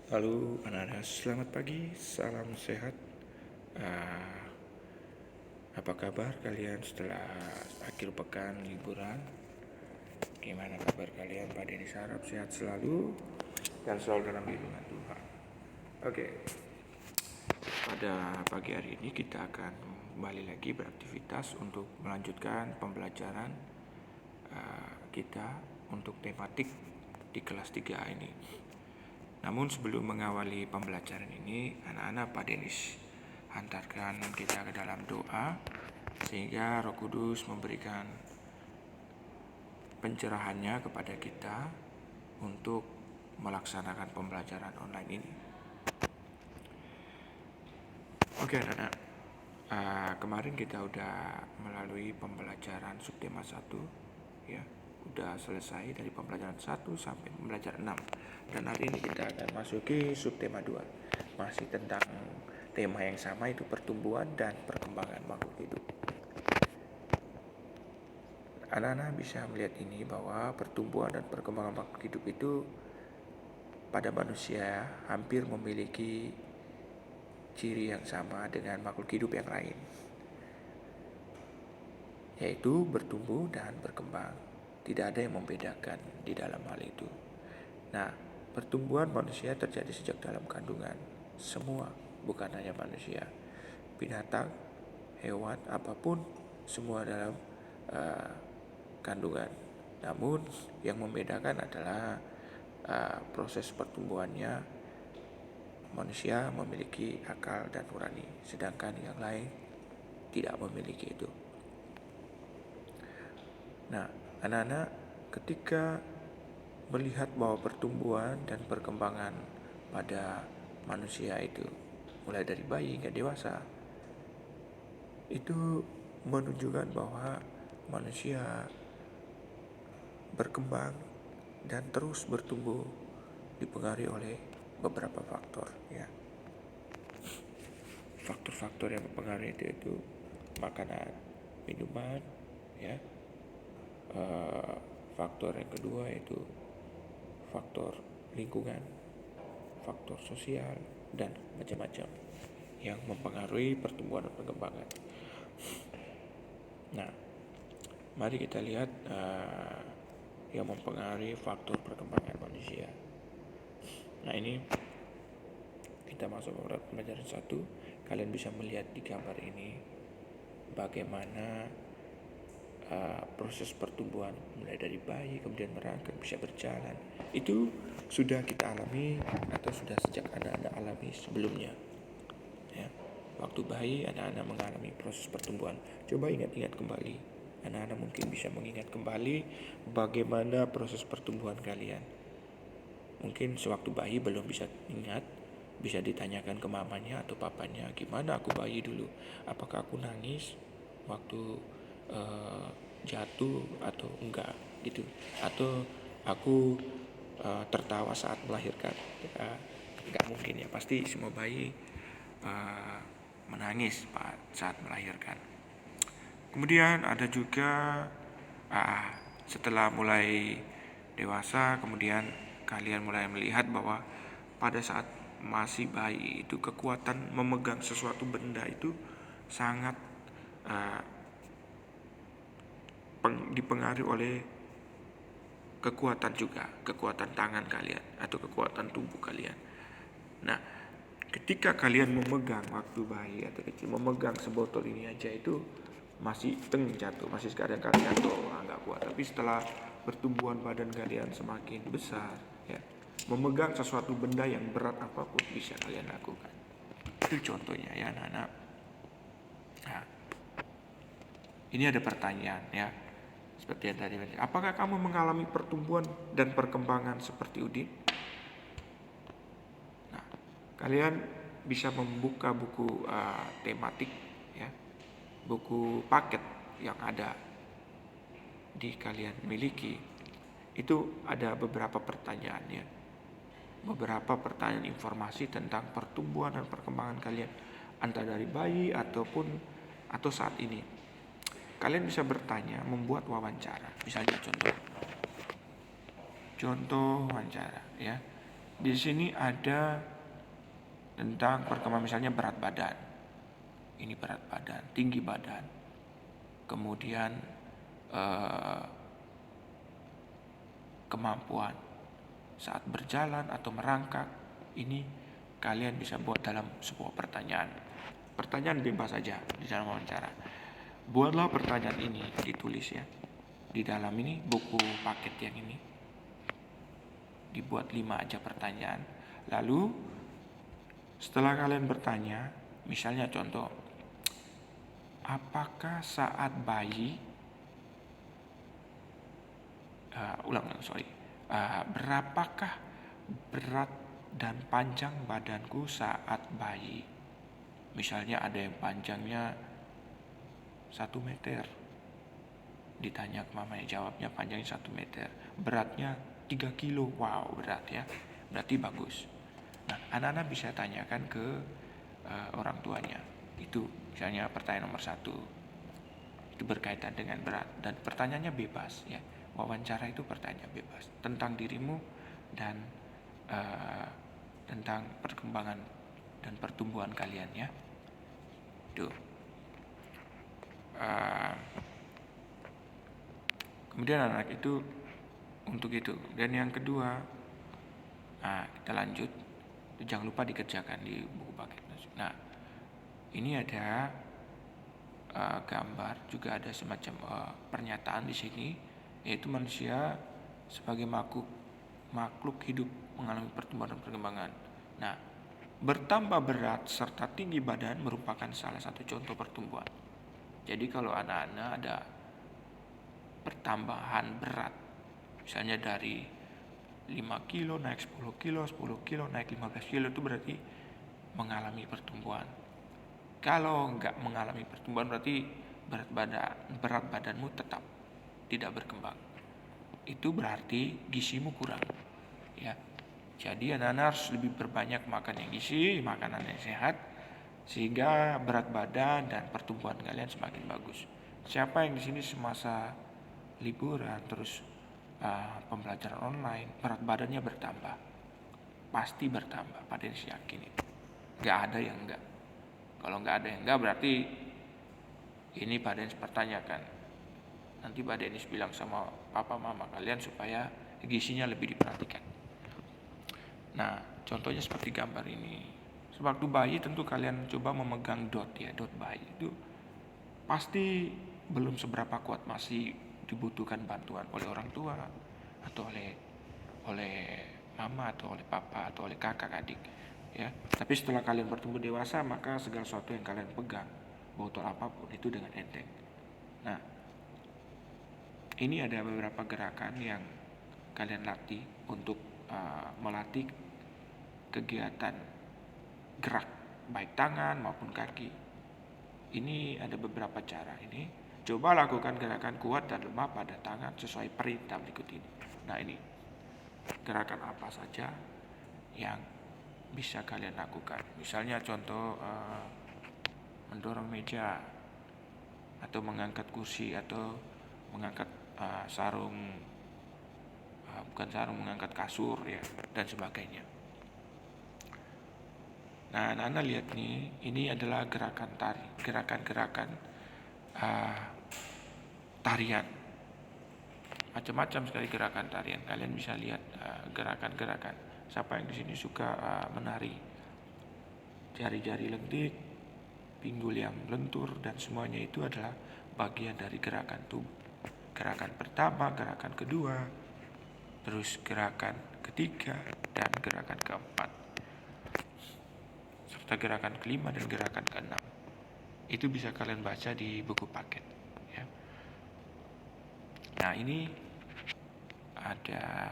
Halo anak-anak, selamat pagi, salam sehat. Ah, apa kabar kalian setelah akhir pekan liburan? Gimana kabar kalian? Pak Denny harap sehat selalu dan selalu dalam lindungan Tuhan. Oke, pada pagi hari ini kita akan kembali lagi beraktivitas untuk melanjutkan pembelajaran kita untuk tematik di kelas 3 ini. Namun sebelum mengawali pembelajaran ini, anak-anak Pak Denis hantarkan kita ke dalam doa sehingga Roh Kudus memberikan pencerahannya kepada kita untuk melaksanakan pembelajaran online ini. Oke anak-anak, kemarin kita udah melalui pembelajaran subtema 1 ya. Udah selesai dari pembelajaran 1 sampai pembelajaran 6. Dan hari ini kita akan masuki subtema 2. Masih tentang tema yang sama, itu pertumbuhan dan perkembangan makhluk hidup. Anak-anak bisa melihat ini bahwa pertumbuhan dan perkembangan makhluk hidup itu pada manusia hampir memiliki ciri yang sama dengan makhluk hidup yang lain, yaitu bertumbuh dan berkembang. Tidak ada yang membedakan di dalam hal itu. Nah, pertumbuhan manusia terjadi sejak dalam kandungan. Semua, bukan hanya manusia, binatang, hewan, apapun, semua dalam kandungan. Namun yang membedakan adalah proses pertumbuhannya. Manusia memiliki akal dan nurani, sedangkan yang lain tidak memiliki itu. Nah, anak-anak ketika melihat bahwa pertumbuhan dan perkembangan pada manusia itu mulai dari bayi hingga dewasa, itu menunjukkan bahwa manusia berkembang dan terus bertumbuh dipengaruhi oleh beberapa faktor ya. Faktor-faktor yang mempengaruhi itu makanan, minuman ya. Faktor yang kedua itu faktor lingkungan, faktor sosial, dan macam-macam yang mempengaruhi pertumbuhan dan perkembangan. Nah, mari kita lihat yang mempengaruhi faktor perkembangan manusia. Nah, ini kita masuk ke pelajaran 1. Kalian bisa melihat di gambar ini bagaimana proses pertumbuhan mulai dari bayi kemudian merangkak bisa berjalan. Itu sudah kita alami atau sudah sejak anak-anak alami sebelumnya ya. Waktu bayi anak-anak mengalami proses pertumbuhan. Coba ingat-ingat kembali. Anak-anak mungkin bisa mengingat kembali bagaimana proses pertumbuhan kalian. Mungkin sewaktu bayi belum bisa ingat, bisa ditanyakan ke mamanya atau papanya, gimana aku bayi dulu, apakah aku nangis waktu jatuh atau enggak gitu, atau aku tertawa saat melahirkan. Enggak mungkin ya, pasti semua bayi menangis saat melahirkan. Kemudian ada juga setelah mulai dewasa, kemudian kalian mulai melihat bahwa pada saat masih bayi itu kekuatan memegang sesuatu benda itu sangat dipengaruhi oleh kekuatan juga, kekuatan tangan kalian atau kekuatan tubuh kalian. Nah, ketika kalian memegang waktu bayi atau kecil, memegang sebotol ini aja itu masih jatuh, masih kadang-kadang jatuh, nggak kuat. Tapi setelah pertumbuhan badan kalian semakin besar, ya, memegang sesuatu benda yang berat apapun bisa kalian lakukan. Itu contohnya ya anak-anak. Nah, ini ada pertanyaan ya. Seperti yang tadi, apakah kamu mengalami pertumbuhan dan perkembangan seperti Udin? Nah, kalian bisa membuka buku tematik ya, buku paket yang ada di kalian miliki. Itu ada beberapa pertanyaan ya, beberapa pertanyaan informasi tentang pertumbuhan dan perkembangan kalian, entah dari bayi atau saat ini. Kalian bisa bertanya, membuat wawancara. Misalnya contoh wawancara ya. Di sini ada tentang perkembangan, misalnya berat badan. Ini berat badan, tinggi badan. Kemudian kemampuan saat berjalan atau merangkak. Ini kalian bisa buat dalam sebuah pertanyaan. Pertanyaan bebas saja di dalam wawancara. Buatlah pertanyaan ini, ditulis ya. Di dalam ini buku paket yang ini dibuat 5 aja pertanyaan. Lalu setelah kalian bertanya, misalnya contoh, apakah saat bayi berapakah berat dan panjang badanku saat bayi? Misalnya ada yang panjangnya 1 meter. Ditanya ke mamanya, jawabnya panjangnya 1 meter. Beratnya 3 kilo. Wow, berat ya. Berarti bagus. Nah, anak-anak bisa tanyakan ke orang tuanya. Itu misalnya pertanyaan nomor 1. Itu berkaitan dengan berat. Dan pertanyaannya bebas ya. Wawancara itu pertanyaan bebas tentang dirimu dan tentang perkembangan dan pertumbuhan kalian ya. Tuh. Kemudian anak itu untuk itu. Dan yang kedua, kita lanjut. Jangan lupa dikerjakan di buku paket. Nah, ini ada gambar, juga ada semacam pernyataan di sini, yaitu manusia sebagai makhluk hidup mengalami pertumbuhan dan perkembangan. Nah, bertambah berat serta tinggi badan merupakan salah satu contoh pertumbuhan. Jadi kalau anak-anak ada pertambahan berat, misalnya dari 5 kilo naik 10 kilo, 10 kilo naik 15 kilo, itu berarti mengalami pertumbuhan. Kalau enggak mengalami pertumbuhan, berarti berat badanmu tetap tidak berkembang. Itu berarti gizimu kurang ya. Jadi anak-anak harus lebih berbanyak makan yang gizi, makanan yang sehat, sehingga berat badan dan pertumbuhan kalian semakin bagus. Siapa yang di sini semasa liburan terus pembelajaran online, berat badannya bertambah, pasti bertambah. Pak Denis yakin itu. Nggak ada yang enggak. Kalau nggak ada yang enggak, berarti ini Pak Denis pertanyakan. Nanti Pak Denis bilang sama papa mama kalian supaya gizinya lebih diperhatikan. Nah, contohnya seperti gambar ini. Sewaktu bayi tentu kalian coba memegang dot ya, dot bayi itu pasti belum seberapa kuat, masih dibutuhkan bantuan oleh orang tua atau oleh mama atau oleh papa atau oleh kakak adik ya. Tapi setelah kalian bertumbuh dewasa, maka segala sesuatu yang kalian pegang, botol apapun, itu dengan enteng. Nah, ini ada beberapa gerakan yang kalian latih untuk melatih kegiatan gerak baik tangan maupun kaki. Ini ada beberapa cara. Ini coba lakukan gerakan kuat dan lemah pada tangan sesuai perintah berikut ini. Nah, ini gerakan apa saja yang bisa kalian lakukan. Misalnya contoh mendorong meja, atau mengangkat kursi, atau mengangkat mengangkat kasur ya, dan sebagainya. Nah, anak-anak lihat nih, ini adalah gerakan tarian. Macam-macam sekali gerakan tarian. Kalian bisa lihat gerakan-gerakan. Siapa yang di sini suka menari? Jari-jari lentik, pinggul yang lentur, dan semuanya itu adalah bagian dari gerakan tubuh. Gerakan pertama, gerakan kedua, terus gerakan ketiga, dan gerakan keempat, serta gerakan kelima dan gerakan keenam. Itu bisa kalian baca di buku paket ya. Nah, ini ada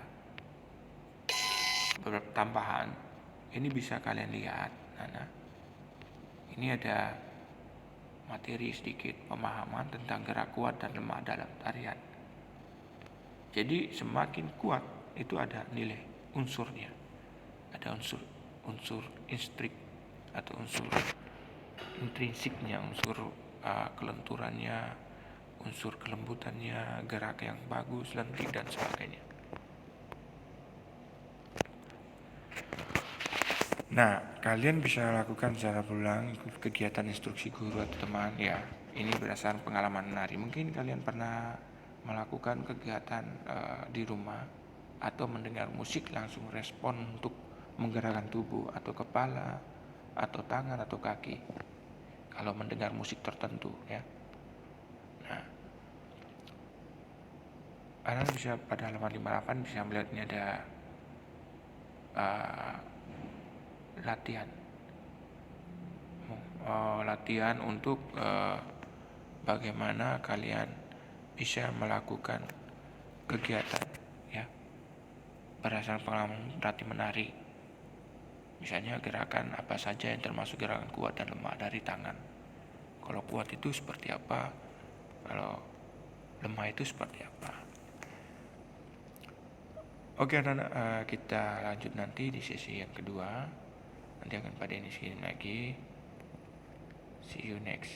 beberapa tambahan. Ini bisa kalian lihat. Nah, ini ada materi sedikit pemahaman tentang gerak kuat dan lemah dalam tarian. Jadi semakin kuat itu ada nilai unsurnya. Ada unsur instrik atau unsur intrinsiknya, unsur kelenturannya, unsur kelembutannya, gerak yang bagus, lentik, dan sebagainya. Nah, kalian bisa lakukan secara berulang ikut kegiatan instruksi guru atau teman ya. Ini berdasarkan pengalaman menari. Mungkin kalian pernah melakukan kegiatan di rumah atau mendengar musik langsung respon untuk menggerakkan tubuh atau kepala atau tangan atau kaki. Kalau mendengar musik tertentu ya. Nah, kalian bisa pada halaman 58 bisa melihat ini ada latihan latihan untuk bagaimana kalian bisa melakukan kegiatan ya berdasarkan pengalaman berarti menari. Misalnya gerakan apa saja yang termasuk gerakan kuat dan lemah dari tangan. Kalau kuat itu seperti apa, kalau lemah itu seperti apa. Oke anak-anak, kita lanjut nanti di sesi yang kedua. Nanti akan pada ini lagi. See you next.